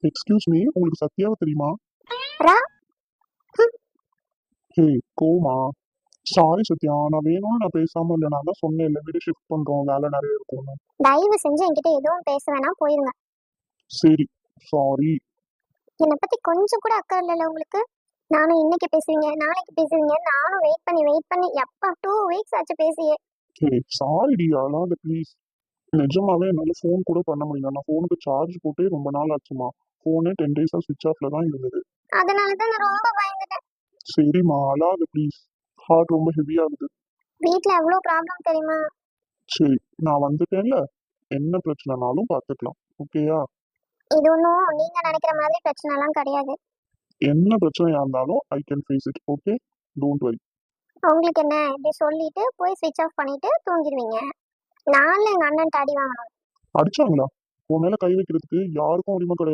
Excuse me, உங்களுக்கு சத்யாவை தெரியுமா? ரா ஹம், ஹே, coma. Sorry Sathya, நான் வேணும்னு நான் பேசாம இல்லை. நான் தான் சொன்னேன் இல்லை, வீடு ஷிஃப்ட் பண்றோம், வேலை நிறைய இருக்கும்னு. தயவு செஞ்சு என்கிட்ட எதுவும் பேச வேணாம், போயிருங்க. சரி, சாரி. என்னை பத்தி கொஞ்சம் கூட அக்கறை இல்லைல்ல உங்களுக்கு? நானும் இன்னைக்கு பேசுவீங்க நாளைக்கு பேசுவீங்க, நானும் வெயிட் பண்ணி எப்பா 2 வீக்ஸ் ஆச்சு பேசியே. ஹே, சாரி டி, அழாத ப்ளீஸ். நிஜமாவே என்னால் ஃபோன் கூட பண்ண முடியல. நான் ஃபோனுக்கு சார்ஜ் போட்டே ரொம்ப நாள் ஆச்சுமா. ஃபோனே 10 days சுவிட்ச் ஆஃப்ல தான் இருந்தது. அதனால தான் நான் ரொம்ப பயந்துட்டேன். சரிம்மா, அழாத ப்ளீஸ். ஹார்ட் ரொம்ப ஹெவி ஆகுது. வீட்ல எவ்வளோ ப்ராப்ளம் தெரியுமா? சரி, நான் வந்துட்டேன்ல, என்ன பிரச்சனைனாலும் பார்த்துக்கலாம். ஓகேயா? இது ஒன்றும் நீங்க நினைக்கிற மாதிரி பிரச்சனைலாம் கிடையாது. என்ன பிரச்சனையா இருந்தாலும் I can face it. Okay, don't worry. உங்களுக்கு என்ன, இப்படி சொல்லிட்டு போய் ஸ்விட்ச் ஆஃப் பண்ணிட்டு தூங்கிடுவீங்க. நான்ல எங்க அண்ணன் அடி வாங்கணும். அடிச்சாங்களா? உன் மேல கை வைக்கிறதுக்கு யாருக்கும் உரிமை கிடையாது.